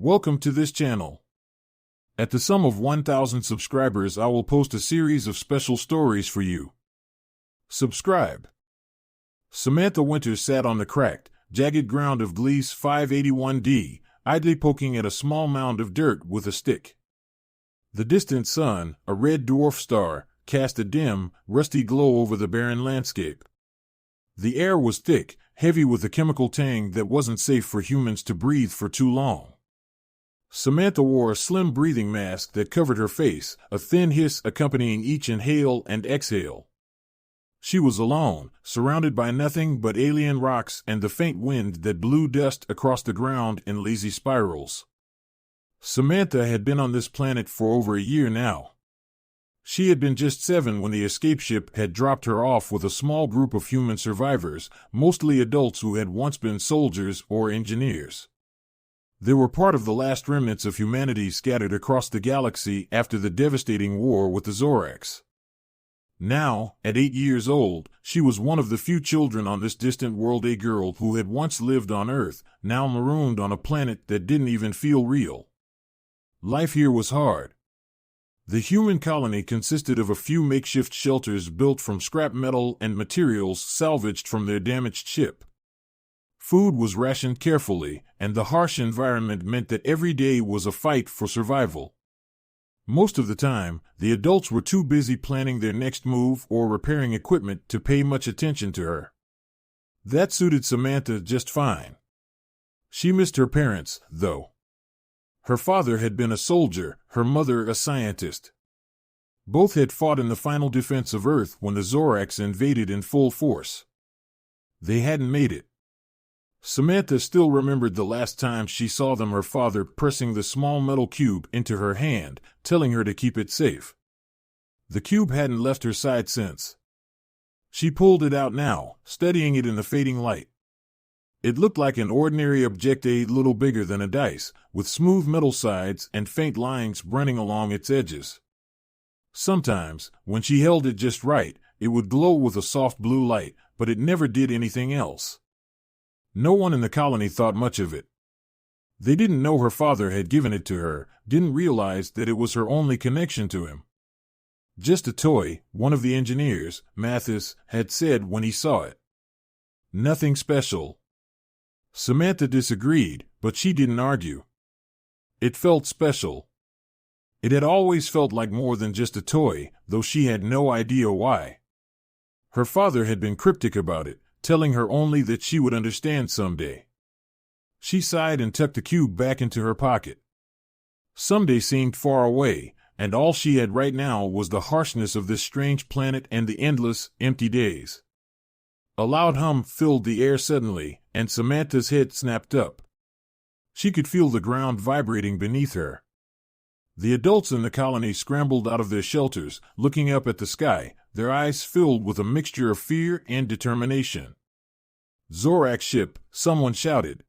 Welcome to this channel. At the sum of 1,000 subscribers, I will post a series of special stories for you. Subscribe. Samantha Winters sat on the cracked, jagged ground of Gliese 581D, idly poking at a small mound of dirt with a stick. The distant sun, a red dwarf star, cast a dim, rusty glow over the barren landscape. The air was thick, heavy with a chemical tang that wasn't safe for humans to breathe for too long. Samantha wore a slim breathing mask that covered her face, a thin hiss accompanying each inhale and exhale. She was alone, surrounded by nothing but alien rocks and the faint wind that blew dust across the ground in lazy spirals. Samantha had been on this planet for over a year now. She had been just 7 when the escape ship had dropped her off with a small group of human survivors, mostly adults who had once been soldiers or engineers. They were part of the last remnants of humanity scattered across the galaxy after the devastating war with the Orcs. Now, at 8 years old, she was one of the few children on this distant world, a girl who had once lived on Earth, now marooned on a planet that didn't even feel real. Life here was hard. The human colony consisted of a few makeshift shelters built from scrap metal and materials salvaged from their damaged ship. Food was rationed carefully, and the harsh environment meant that every day was a fight for survival. Most of the time, the adults were too busy planning their next move or repairing equipment to pay much attention to her. That suited Samantha just fine. She missed her parents, though. Her father had been a soldier, her mother a scientist. Both had fought in the final defense of Earth when the Orcs invaded in full force. They hadn't made it. Samantha still remembered the last time she saw them, her father pressing the small metal cube into her hand, telling her to keep it safe. The cube hadn't left her side since. She pulled it out now, studying it in the fading light. It looked like an ordinary object, a little bigger than a dice, with smooth metal sides and faint lines running along its edges. Sometimes, when she held it just right, it would glow with a soft blue light, but it never did anything else. No one in the colony thought much of it. They didn't know her father had given it to her, didn't realize that it was her only connection to him. Just a toy, one of the engineers, Mathis, had said when he saw it. Nothing special. Samantha disagreed, but she didn't argue. It felt special. It had always felt like more than just a toy, though she had no idea why. Her father had been cryptic about it, telling her only that she would understand someday. She sighed and tucked the cube back into her pocket. Someday seemed far away, and all she had right now was the harshness of this strange planet and the endless, empty days. A loud hum filled the air suddenly, and Samantha's head snapped up. She could feel the ground vibrating beneath her. The adults in the colony scrambled out of their shelters, looking up at the sky, their eyes filled with a mixture of fear and determination. "Zorak ship," someone shouted.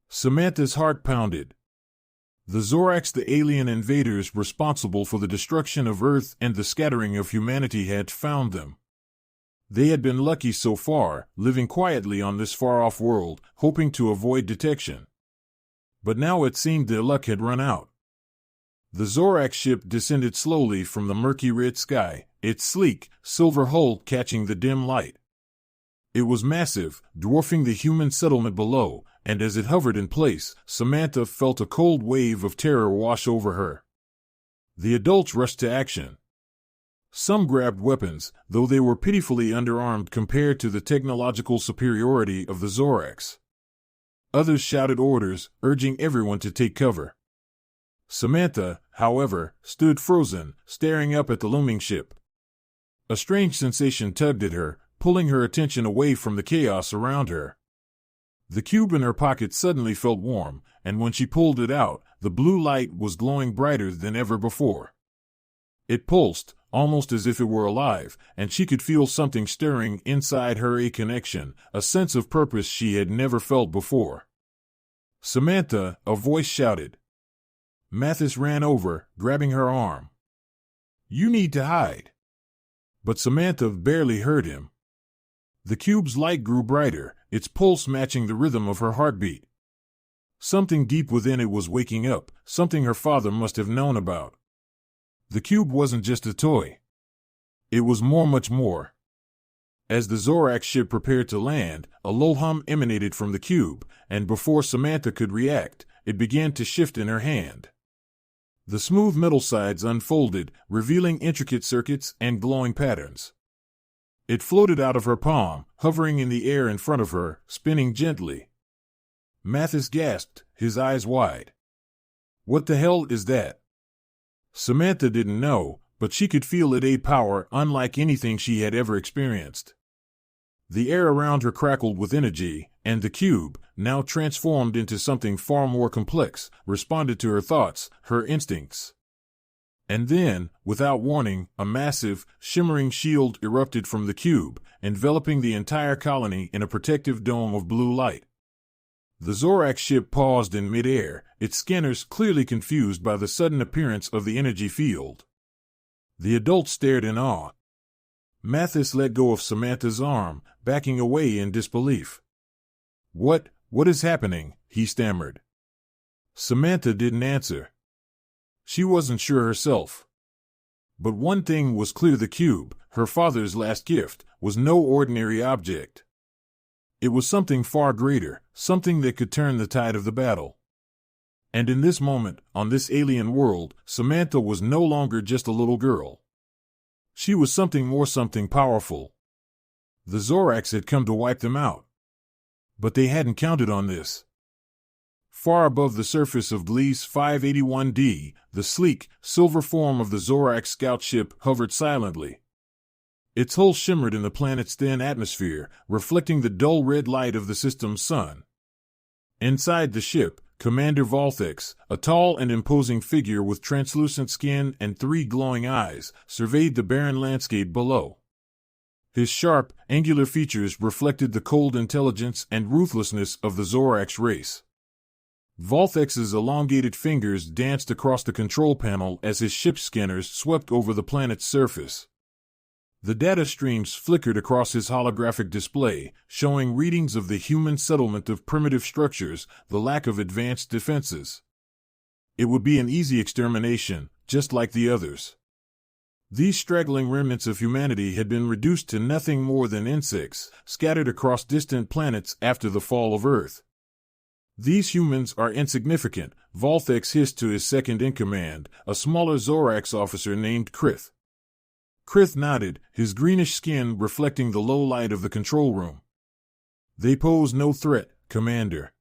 Samantha's heart pounded. The Zoraks, the alien invaders responsible for the destruction of Earth and the scattering of humanity, had found them. They had been lucky so far, living quietly on this far-off world, hoping to avoid detection. But now it seemed their luck had run out. The Zorak ship descended slowly from the murky red sky, its sleek, silver hull catching the dim light. It was massive, dwarfing the human settlement below, and as it hovered in place, Samantha felt a cold wave of terror wash over her. The adults rushed to action. Some grabbed weapons, though they were pitifully underarmed compared to the technological superiority of the Zoraks. Others shouted orders, urging everyone to take cover. Samantha, however, stood frozen, staring up at the looming ship. A strange sensation tugged at her, pulling her attention away from the chaos around her. The cube in her pocket suddenly felt warm, and when she pulled it out, the blue light was glowing brighter than ever before. It pulsed, almost as if it were alive, and she could feel something stirring inside her, a connection, a sense of purpose she had never felt before. "Samantha," a voice shouted. Mathis ran over, grabbing her arm. "You need to hide." But Samantha barely heard him. The cube's light grew brighter, its pulse matching the rhythm of her heartbeat. Something deep within it was waking up, something her father must have known about. The cube wasn't just a toy. It was much more. As the Zorak ship prepared to land, a low hum emanated from the cube, and before Samantha could react, it began to shift in her hand. The smooth metal sides unfolded, revealing intricate circuits and glowing patterns. It floated out of her palm, hovering in the air in front of her, spinning gently. Mathis gasped, his eyes wide. What the hell is that? Samantha didn't know, but she could feel a power unlike anything she had ever experienced. The air around her crackled with energy, and the cube, now transformed into something far more complex, responded to her thoughts, her instincts. And then, without warning, a massive, shimmering shield erupted from the cube, enveloping the entire colony in a protective dome of blue light. The Zorak ship paused in midair, its scanners clearly confused by the sudden appearance of the energy field. The adults stared in awe. Mathis let go of Samantha's arm, backing away in disbelief. What is happening?" he stammered. Samantha didn't answer. She wasn't sure herself. But one thing was clear: the cube, her father's last gift, was no ordinary object. It was something far greater, something that could turn the tide of the battle. And in this moment, on this alien world, Samantha was no longer just a little girl. She was something more, something powerful. The Zoraks had come to wipe them out. But they hadn't counted on this. Far above the surface of Gliese 581D, the sleek, silver form of the Zorak scout ship hovered silently. Its hull shimmered in the planet's thin atmosphere, reflecting the dull red light of the system's sun. Inside the ship, Commander Volthex, a tall and imposing figure with translucent skin and 3 glowing eyes, surveyed the barren landscape below. His sharp, angular features reflected the cold intelligence and ruthlessness of the Zorak's race. Volthex's elongated fingers danced across the control panel as his ship's scanners swept over the planet's surface. The data streams flickered across his holographic display, showing readings of the human settlement of primitive structures, the lack of advanced defenses. It would be an easy extermination, just like the others. These straggling remnants of humanity had been reduced to nothing more than insects, scattered across distant planets after the fall of Earth. "These humans are insignificant," Volthex hissed to his second-in-command, a smaller Zorax officer named Krith. Krith nodded, his greenish skin reflecting the low light of the control room. "They pose no threat, Commander.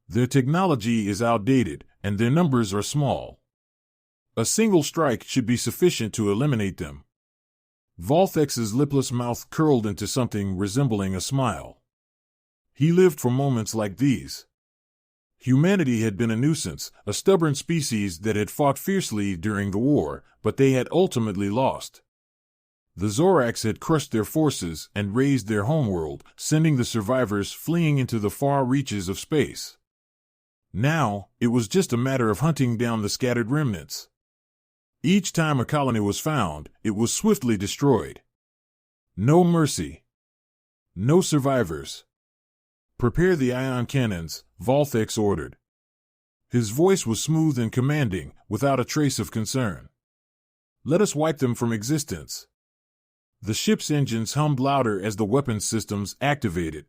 Their technology is outdated, and their numbers are small. A single strike should be sufficient to eliminate them." Volthex's lipless mouth curled into something resembling a smile. He lived for moments like these. Humanity had been a nuisance, a stubborn species that had fought fiercely during the war, but they had ultimately lost. The Zoraks had crushed their forces and razed their homeworld, sending the survivors fleeing into the far reaches of space. Now, it was just a matter of hunting down the scattered remnants. Each time a colony was found, it was swiftly destroyed. No mercy. No survivors. "Prepare the ion cannons," Volthex ordered. His voice was smooth and commanding, without a trace of concern. "Let us wipe them from existence." The ship's engines hummed louder as the weapons systems activated.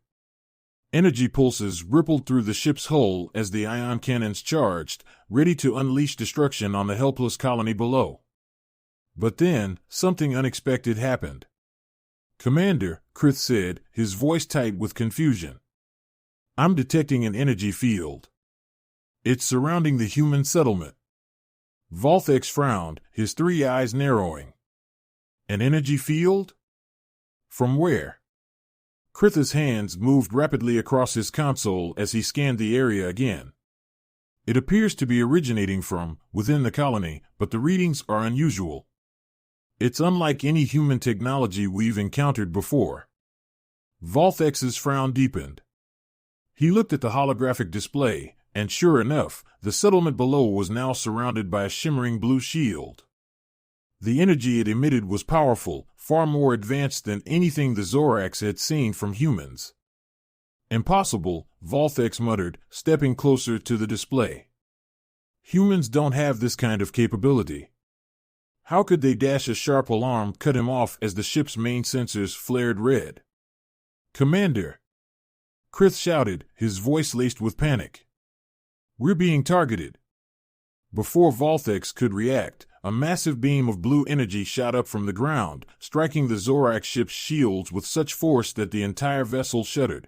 Energy pulses rippled through the ship's hull as the ion cannons charged, ready to unleash destruction on the helpless colony below. But then, something unexpected happened. "Commander," Krith said, his voice tight with confusion. "I'm detecting an energy field. It's surrounding the human settlement." Volthex frowned, his 3 eyes narrowing. "An energy field? From where?" Krith's hands moved rapidly across his console as he scanned the area again. "It appears to be originating from within the colony, but the readings are unusual. It's unlike any human technology we've encountered before." Volthex's frown deepened. He looked at the holographic display, and sure enough, the settlement below was now surrounded by a shimmering blue shield. The energy it emitted was powerful, far more advanced than anything the Zoraks had seen from humans. Impossible, Volthex muttered, stepping closer to the display. Humans don't have this kind of capability. How could they dash? A sharp alarm cut him off as the ship's main sensors flared red. Commander! Krith shouted, his voice laced with panic. We're being targeted. Before Volthex could react, a massive beam of blue energy shot up from the ground, striking the Zorak ship's shields with such force that the entire vessel shuddered.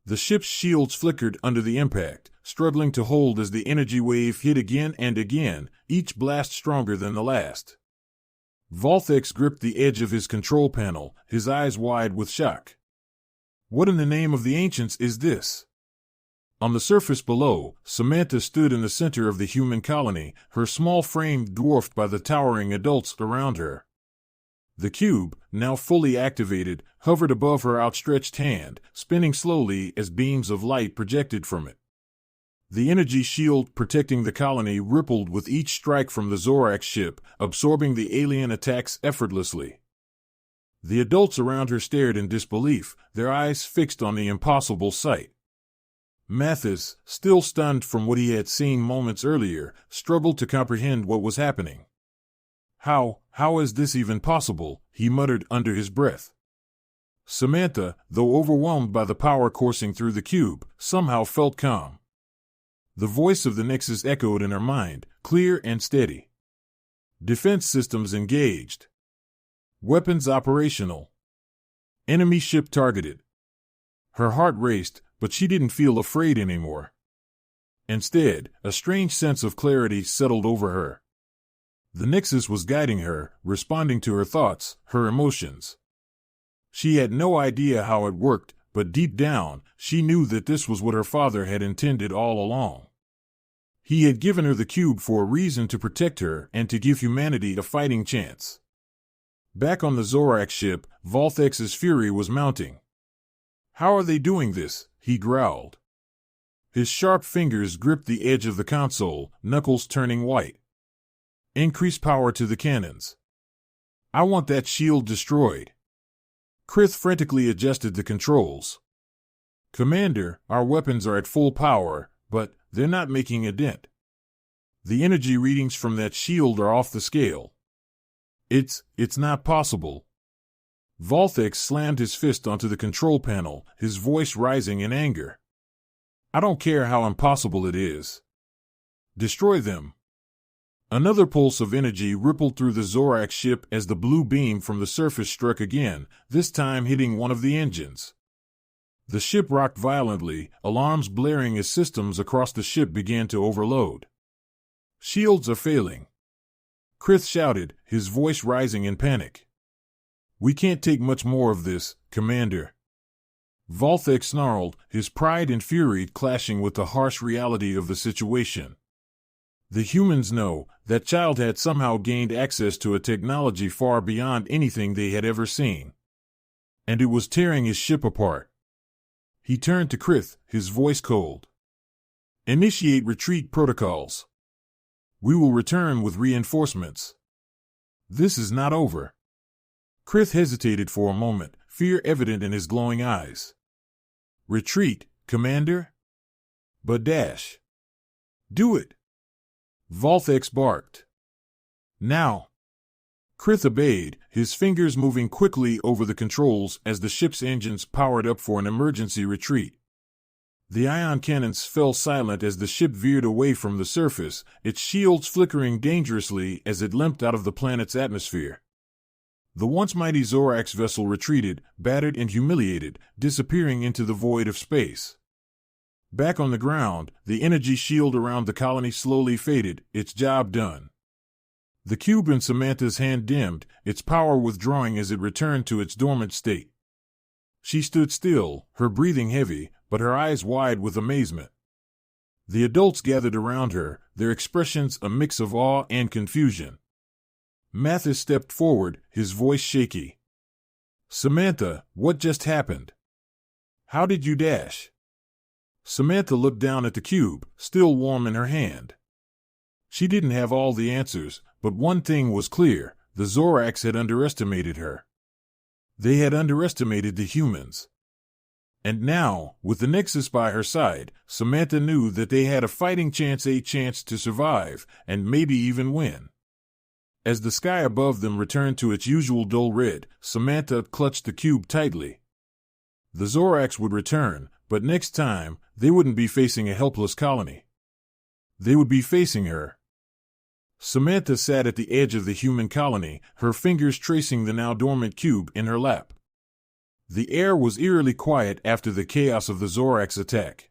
The ship's shields flickered under the impact, struggling to hold as the energy wave hit again and again, each blast stronger than the last. Volthex gripped the edge of his control panel, his eyes wide with shock. What in the name of the ancients is this? On the surface below, Samantha stood in the center of the human colony, her small frame dwarfed by the towering adults around her. The cube, now fully activated, hovered above her outstretched hand, spinning slowly as beams of light projected from it. The energy shield protecting the colony rippled with each strike from the Zorak ship, absorbing the alien attacks effortlessly. The adults around her stared in disbelief, their eyes fixed on the impossible sight. Mathis, still stunned from what he had seen moments earlier, struggled to comprehend what was happening. How is this even possible? He muttered under his breath. Samantha, though overwhelmed by the power coursing through the cube, somehow felt calm. The voice of the Nexus echoed in her mind, clear and steady. Defense systems engaged. Weapons operational. Enemy ship targeted. Her heart raced, but she didn't feel afraid anymore. Instead, a strange sense of clarity settled over her. The Nexus was guiding her, responding to her thoughts, her emotions. She had no idea how it worked, but deep down, she knew that this was what her father had intended all along. He had given her the cube for a reason, to protect her and to give humanity a fighting chance. Back on the Zorak ship, Volthex's fury was mounting. How are they doing this? He growled. His sharp fingers gripped the edge of the console, knuckles turning white. Increase power to the cannons. I want that shield destroyed. Krith frantically adjusted the controls. Commander, our weapons are at full power, but they're not making a dent. The energy readings from that shield are off the scale. It's not possible. Volthex slammed his fist onto the control panel, his voice rising in anger. I don't care how impossible it is. Destroy them. Another pulse of energy rippled through the Zorak ship as the blue beam from the surface struck again, this time hitting one of the engines. The ship rocked violently, alarms blaring as systems across the ship began to overload. Shields are failing. Krith shouted, his voice rising in panic. We can't take much more of this, Commander. Volthex snarled, his pride and fury clashing with the harsh reality of the situation. The humans know that child had somehow gained access to a technology far beyond anything they had ever seen. And it was tearing his ship apart. He turned to Krith, his voice cold. Initiate retreat protocols. We will return with reinforcements. This is not over. Krith hesitated for a moment, fear evident in his glowing eyes. Retreat, Commander? But dash. Do it. Volthex barked. Now. Krith obeyed, his fingers moving quickly over the controls as the ship's engines powered up for an emergency retreat. The ion cannons fell silent as the ship veered away from the surface, its shields flickering dangerously as it limped out of the planet's atmosphere. The once mighty Zorak's vessel retreated, battered and humiliated, disappearing into the void of space. Back on the ground, the energy shield around the colony slowly faded, its job done. The cube in Samantha's hand dimmed, its power withdrawing as it returned to its dormant state. She stood still, her breathing heavy, but her eyes wide with amazement. The adults gathered around her, their expressions a mix of awe and confusion. Mathis stepped forward, his voice shaky. Samantha, what just happened? How did you dash? Samantha looked down at the cube, still warm in her hand. She didn't have all the answers, but one thing was clear, the Zoraks had underestimated her. They had underestimated the humans. And now, with the Nexus by her side, Samantha knew that they had a fighting chance to survive, and maybe even win. As the sky above them returned to its usual dull red, Samantha clutched the cube tightly. The Zorax would return, but next time, they wouldn't be facing a helpless colony. They would be facing her. Samantha sat at the edge of the human colony, her fingers tracing the now dormant cube in her lap. The air was eerily quiet after the chaos of the Zorax attack.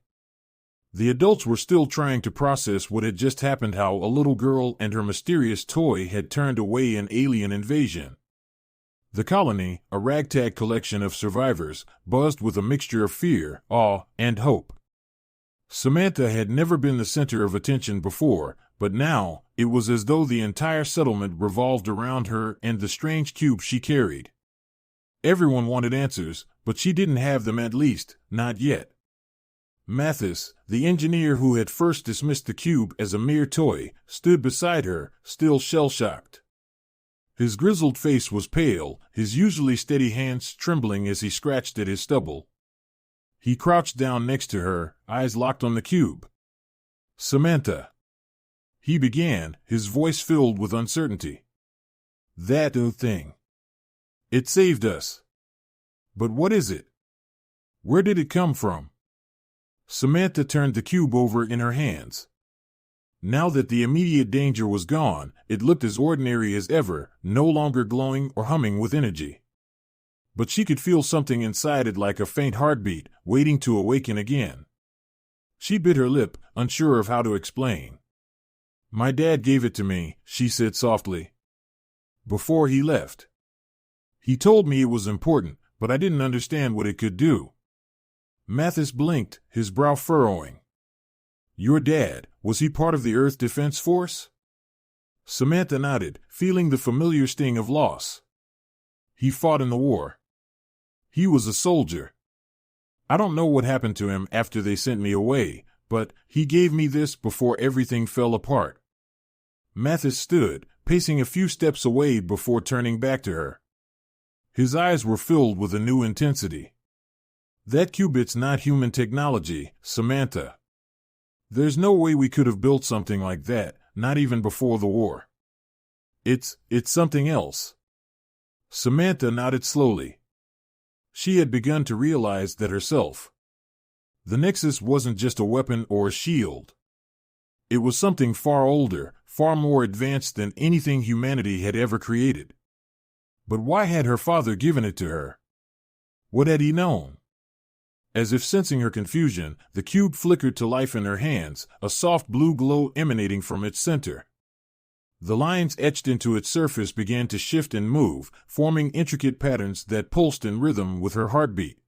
The adults were still trying to process what had just happened, how a little girl and her mysterious toy had turned away an alien invasion. The colony, a ragtag collection of survivors, buzzed with a mixture of fear, awe, and hope. Samantha had never been the center of attention before, but now, it was as though the entire settlement revolved around her and the strange cube she carried. Everyone wanted answers, but she didn't have them, at least, not yet. Mathis, the engineer who had first dismissed the cube as a mere toy, stood beside her, still shell-shocked. His grizzled face was pale, his usually steady hands trembling as he scratched at his stubble. He crouched down next to her, eyes locked on the cube. "Samantha," he began, his voice filled with uncertainty. "That thing. It saved us. But what is it? Where did it come from?" Samantha turned the cube over in her hands. Now that the immediate danger was gone, it looked as ordinary as ever, no longer glowing or humming with energy. But she could feel something inside it, like a faint heartbeat, waiting to awaken again. She bit her lip, unsure of how to explain. "My dad gave it to me," she said softly. "Before he left. He told me it was important, but I didn't understand what it could do." Mathis blinked, his brow furrowing. "Your dad, was he part of the Earth Defense Force?" Samantha nodded, feeling the familiar sting of loss. "He fought in the war. He was a soldier. I don't know what happened to him after they sent me away, but he gave me this before everything fell apart." Mathis stood, pacing a few steps away before turning back to her. His eyes were filled with a new intensity. "That qubit's not human technology, Samantha. There's no way we could have built something like that, not even before the war. It's something else." Samantha nodded slowly. She had begun to realize that herself. The Nexus wasn't just a weapon or a shield. It was something far older, far more advanced than anything humanity had ever created. But why had her father given it to her? What had he known? As if sensing her confusion, the cube flickered to life in her hands, a soft blue glow emanating from its center. The lines etched into its surface began to shift and move, forming intricate patterns that pulsed in rhythm with her heartbeat.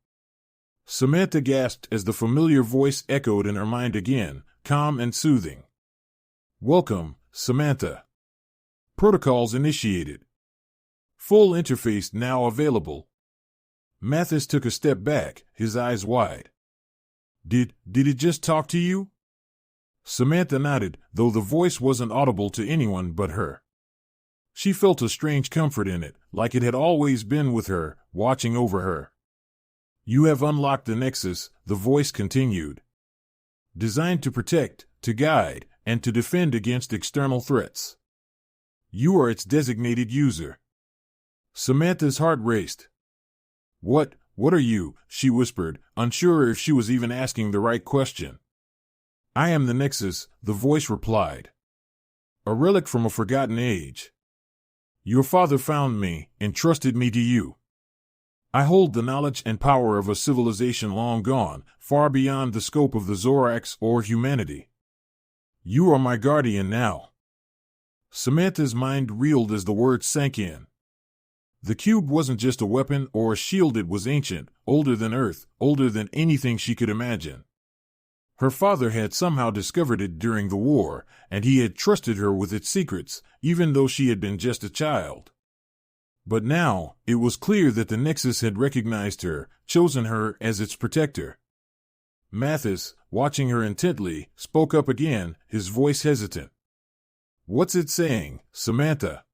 Samantha gasped as the familiar voice echoed in her mind again, calm and soothing. "Welcome, Samantha. Protocols initiated. Full interface now available." Mathis took a step back, his eyes wide. Did it just talk to you?" Samantha nodded, though the voice wasn't audible to anyone but her. She felt a strange comfort in it, like it had always been with her, watching over her. "You have unlocked the Nexus," the voice continued. "Designed to protect, to guide, and to defend against external threats. You are its designated user." Samantha's heart raced. What are you?" she whispered, unsure if she was even asking the right question. "I am the Nexus," the voice replied. "A relic from a forgotten age. Your father found me, entrusted me to you. I hold the knowledge and power of a civilization long gone, far beyond the scope of the Zorax or humanity. You are my guardian now." Samantha's mind reeled as the words sank in. The cube wasn't just a weapon or a shield, it was ancient, older than Earth, older than anything she could imagine. Her father had somehow discovered it during the war, and he had trusted her with its secrets, even though she had been just a child. But now, it was clear that the Nexus had recognized her, chosen her as its protector. Mathis, watching her intently, spoke up again, his voice hesitant. "What's it saying, Samantha?"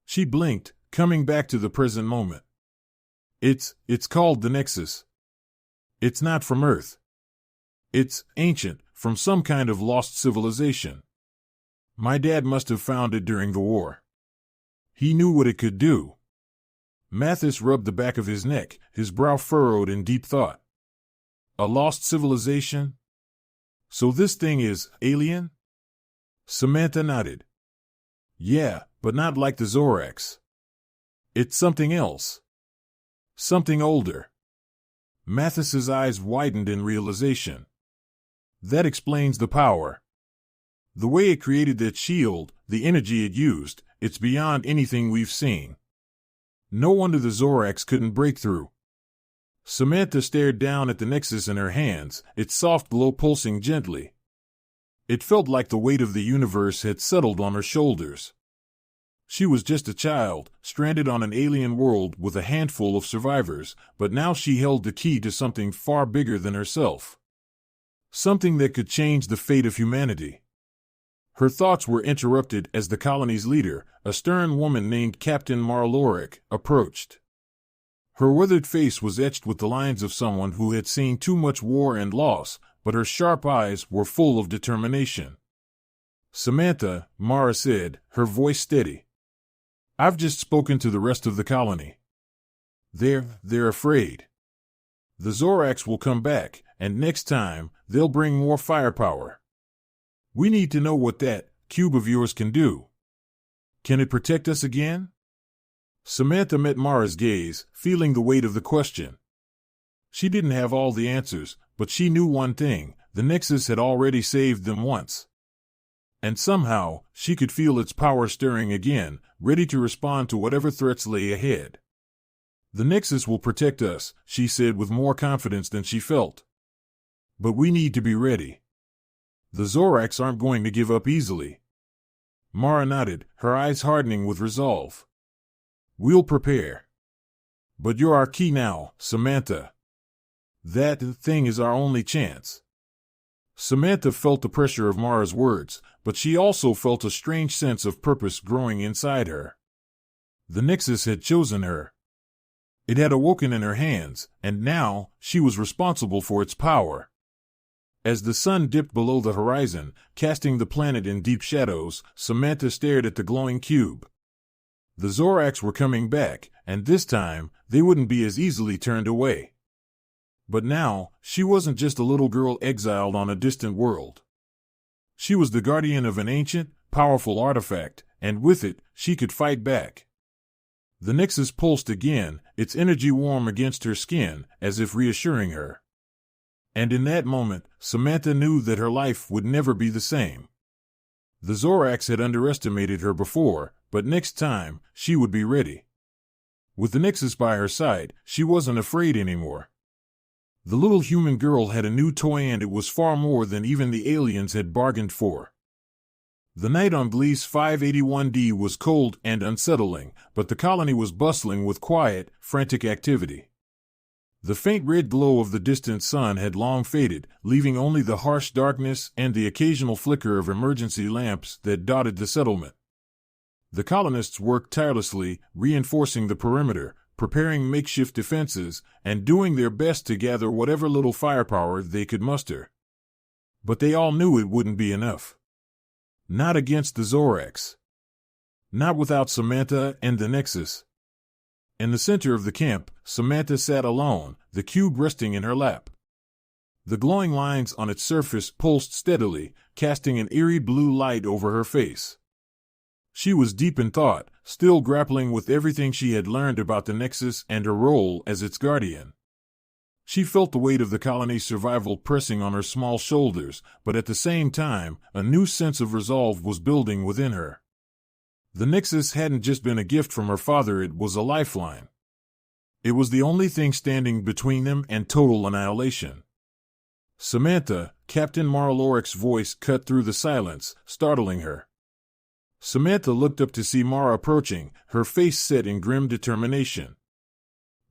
She blinked, coming back to the present moment. It's called the Nexus. It's not from Earth. It's ancient, from some kind of lost civilization. My dad must have found it during the war. He knew what it could do. Mathis rubbed the back of his neck, his brow furrowed in deep thought. A lost civilization? So this thing is alien? Samantha nodded. Yeah, but not like the Zorax. It's something else. Something older. Mathis's eyes widened in realization. That explains the power. The way it created that shield, the energy it used, it's beyond anything we've seen. No wonder the Zorax couldn't break through. Samantha stared down at the Nexus in her hands, its soft glow pulsing gently. It felt like the weight of the universe had settled on her shoulders. She was just a child, stranded on an alien world with a handful of survivors, but now she held the key to something far bigger than herself. Something that could change the fate of humanity. Her thoughts were interrupted as the colony's leader, a stern woman named Captain Marloric, approached. Her withered face was etched with the lines of someone who had seen too much war and loss, but her sharp eyes were full of determination. Samantha, Mara said, her voice steady. I've just spoken to the rest of the colony. They're afraid. The Zorax will come back, and next time, they'll bring more firepower. We need to know what that cube of yours can do. Can it protect us again? Samantha met Mara's gaze, feeling the weight of the question. She didn't have all the answers, but she knew one thing, the Nexus had already saved them once. And somehow, she could feel its power stirring again, ready to respond to whatever threats lay ahead. The Nexus will protect us, she said with more confidence than she felt. But we need to be ready. The Zorax aren't going to give up easily. Mara nodded, her eyes hardening with resolve. We'll prepare. But you're our key now, Samantha. That thing is our only chance. Samantha felt the pressure of Mara's words, but she also felt a strange sense of purpose growing inside her. The Nexus had chosen her. It had awoken in her hands, and now she was responsible for its power. As the sun dipped below the horizon, casting the planet in deep shadows, Samantha stared at the glowing cube. The Zorax were coming back, and this time, they wouldn't be as easily turned away. But now, she wasn't just a little girl exiled on a distant world. She was the guardian of an ancient, powerful artifact, and with it, she could fight back. The Nexus pulsed again, its energy warm against her skin, as if reassuring her. And in that moment, Samantha knew that her life would never be the same. The Zorax had underestimated her before, but next time, she would be ready. With the Nexus by her side, she wasn't afraid anymore. The little human girl had a new toy, and it was far more than even the aliens had bargained for. The night on Gliese 581d was cold and unsettling, but the colony was bustling with quiet, frantic activity. The faint red glow of the distant sun had long faded, leaving only the harsh darkness and the occasional flicker of emergency lamps that dotted the settlement. The colonists worked tirelessly, reinforcing the perimeter, preparing makeshift defenses, and doing their best to gather whatever little firepower they could muster. But they all knew it wouldn't be enough. Not against the Zorax. Not without Samantha and the Nexus. In the center of the camp, Samantha sat alone, the cube resting in her lap. The glowing lines on its surface pulsed steadily, casting an eerie blue light over her face. She was deep in thought, still grappling with everything she had learned about the Nexus and her role as its guardian. She felt the weight of the colony's survival pressing on her small shoulders, but at the same time, a new sense of resolve was building within her. The Nexus hadn't just been a gift from her father, it was a lifeline. It was the only thing standing between them and total annihilation. Samantha, Captain Marloric's voice cut through the silence, startling her. Samantha looked up to see Mara approaching, her face set in grim determination.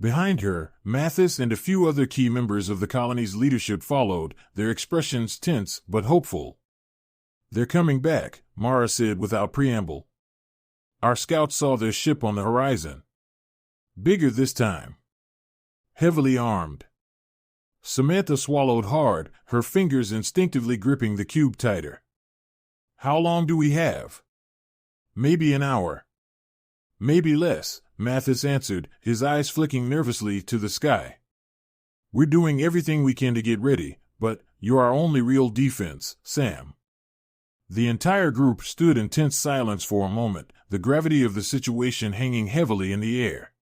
Behind her, Mathis and a few other key members of the colony's leadership followed, their expressions tense but hopeful. "They're coming back," Mara said without preamble. "Our scouts saw their ship on the horizon. Bigger this time. Heavily armed. Samantha swallowed hard, her fingers instinctively gripping the cube tighter. How long do we have? Maybe an hour. Maybe less, Mathis answered, his eyes flicking nervously to the sky. We're doing everything we can to get ready, but you're our only real defense, Sam. The entire group stood in tense silence for a moment, the gravity of the situation hanging heavily in the air.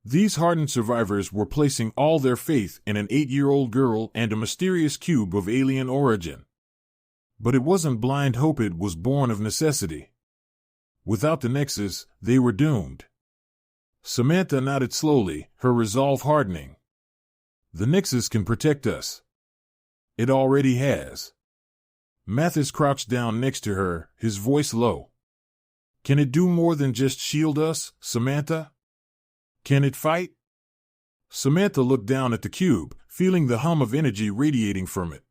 These hardened survivors were placing all their faith in an 8-year-old girl and a mysterious cube of alien origin. But it wasn't blind hope, it was born of necessity. Without the Nexus, they were doomed. Samantha nodded slowly, her resolve hardening. The Nexus can protect us. It already has. Mathis crouched down next to her, his voice low. Can it do more than just shield us, Samantha? Can it fight? Samantha looked down at the cube, feeling the hum of energy radiating from it.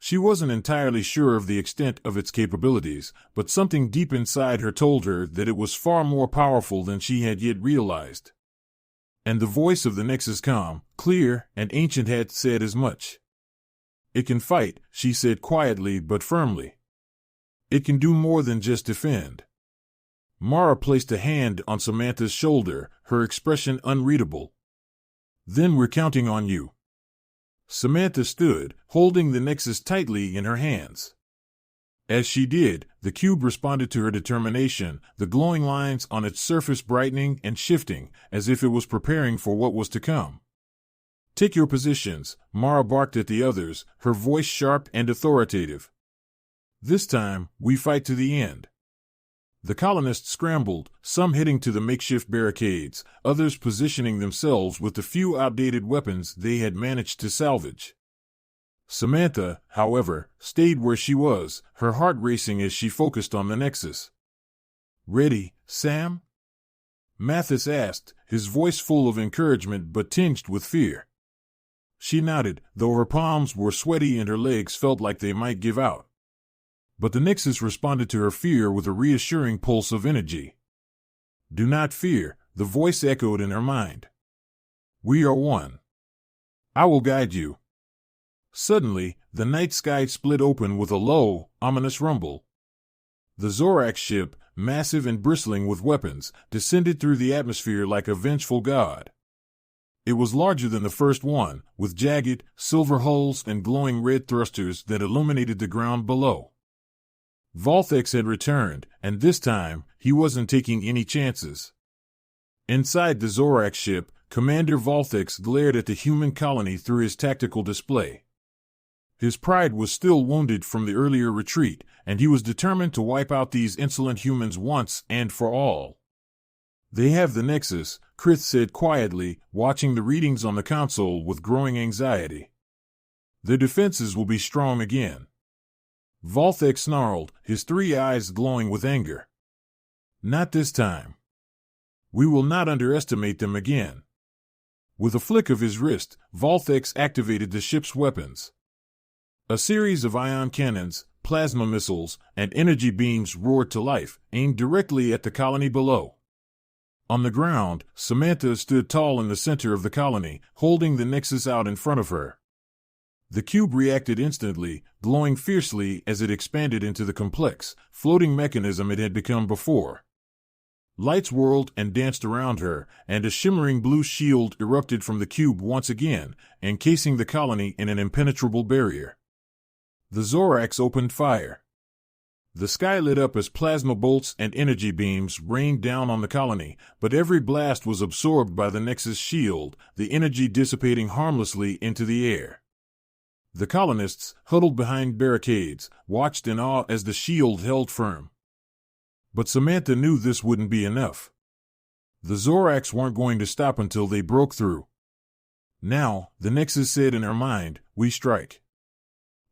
She wasn't entirely sure of the extent of its capabilities, but something deep inside her told her that it was far more powerful than she had yet realized. And the voice of the Nexus, calm, clear, and ancient, had said as much. It can fight, she said quietly but firmly. It can do more than just defend. Mara placed a hand on Samantha's shoulder, her expression unreadable. Then we're counting on you. Samantha stood, holding the Nexus tightly in her hands. As she did, the cube responded to her determination, the glowing lines on its surface brightening and shifting, as if it was preparing for what was to come. Take your positions, Mara barked at the others, her voice sharp and authoritative. This time, we fight to the end. The colonists scrambled, some heading to the makeshift barricades, others positioning themselves with the few outdated weapons they had managed to salvage. Samantha, however, stayed where she was, her heart racing as she focused on the Nexus. Ready, Sam? Mathis asked, his voice full of encouragement but tinged with fear. She nodded, though her palms were sweaty and her legs felt like they might give out. But the Nexus responded to her fear with a reassuring pulse of energy. Do not fear, the voice echoed in her mind. We are one. I will guide you. Suddenly, the night sky split open with a low, ominous rumble. The Zorak ship, massive and bristling with weapons, descended through the atmosphere like a vengeful god. It was larger than the first one, with jagged, silver hulls and glowing red thrusters that illuminated the ground below. Volthex had returned, and this time, he wasn't taking any chances. Inside the Zorak ship, Commander Volthex glared at the human colony through his tactical display. His pride was still wounded from the earlier retreat, and he was determined to wipe out these insolent humans once and for all. They have the Nexus, Krith said quietly, watching the readings on the console with growing anxiety. Their defenses will be strong again. Volthex snarled, his 3 eyes glowing with anger. Not this time. We will not underestimate them again. With a flick of his wrist, Volthex activated the ship's weapons. A series of ion cannons, plasma missiles, and energy beams roared to life, aimed directly at the colony below. On the ground, Samantha stood tall in the center of the colony, holding the Nexus out in front of her. The cube reacted instantly, glowing fiercely as it expanded into the complex, floating mechanism it had become before. Lights whirled and danced around her, and a shimmering blue shield erupted from the cube once again, encasing the colony in an impenetrable barrier. The Zoraks opened fire. The sky lit up as plasma bolts and energy beams rained down on the colony, but every blast was absorbed by the Nexus shield, the energy dissipating harmlessly into the air. The colonists, huddled behind barricades, watched in awe as the shield held firm. But Samantha knew this wouldn't be enough. The Zoraks weren't going to stop until they broke through. Now, the Nexus said in her mind, we strike.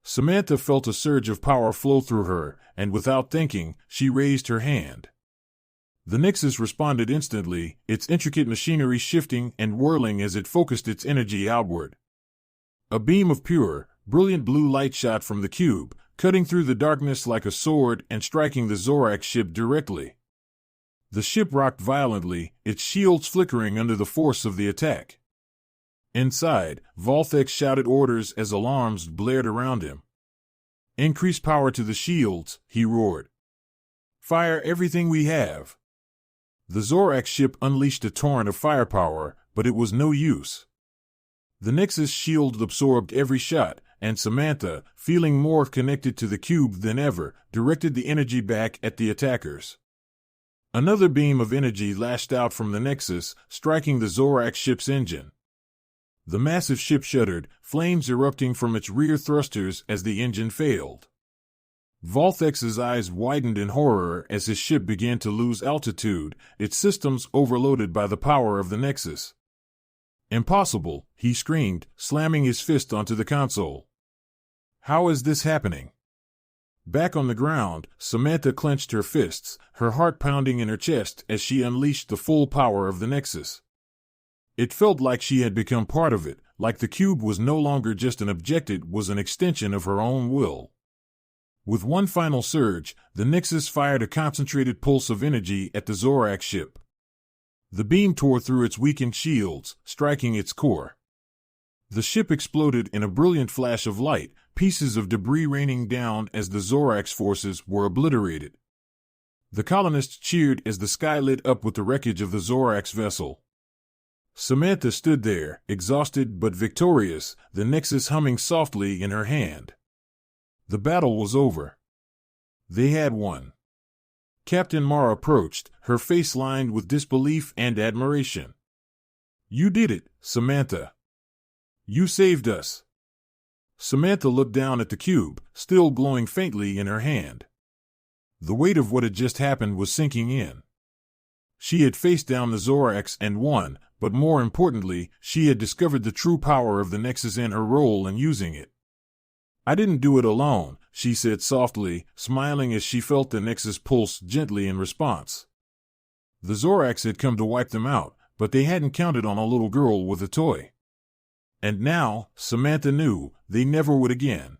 Samantha felt a surge of power flow through her, and without thinking, she raised her hand. The Nexus responded instantly, its intricate machinery shifting and whirling as it focused its energy outward. A beam of pure, brilliant blue light shot from the cube, cutting through the darkness like a sword and striking the Zorak ship directly. The ship rocked violently, its shields flickering under the force of the attack. Inside, Volthex shouted orders as alarms blared around him. "Increase power to the shields," he roared. "Fire everything we have." The Zorax ship unleashed a torrent of firepower, but it was no use. The Nexus shield absorbed every shot, and Samantha, feeling more connected to the cube than ever, directed the energy back at the attackers. Another beam of energy lashed out from the Nexus, striking the Zorax ship's engine. The massive ship shuddered, flames erupting from its rear thrusters as the engine failed. Volthex's eyes widened in horror as his ship began to lose altitude, its systems overloaded by the power of the Nexus. "Impossible," he screamed, slamming his fist onto the console. "How is this happening?" Back on the ground, Samantha clenched her fists, her heart pounding in her chest as she unleashed the full power of the Nexus. It felt like she had become part of it, like the cube was no longer just an object, it was an extension of her own will. With one final surge, the Nexus fired a concentrated pulse of energy at the Zorax ship. The beam tore through its weakened shields, striking its core. The ship exploded in a brilliant flash of light, pieces of debris raining down as the Zorax forces were obliterated. The colonists cheered as the sky lit up with the wreckage of the Zorax vessel. Samantha stood there, exhausted but victorious, the Nexus humming softly in her hand. The battle was over. They had won. Captain Mara approached, her face lined with disbelief and admiration. "You did it, Samantha. You saved us." Samantha looked down at the cube, still glowing faintly in her hand. The weight of what had just happened was sinking in. She had faced down the Zorax and won, but more importantly, she had discovered the true power of the Nexus and her role in using it. "I didn't do it alone," she said softly, smiling as she felt the Nexus pulse gently in response. The Zorax had come to wipe them out, but they hadn't counted on a little girl with a toy. And now, Samantha knew, they never would again.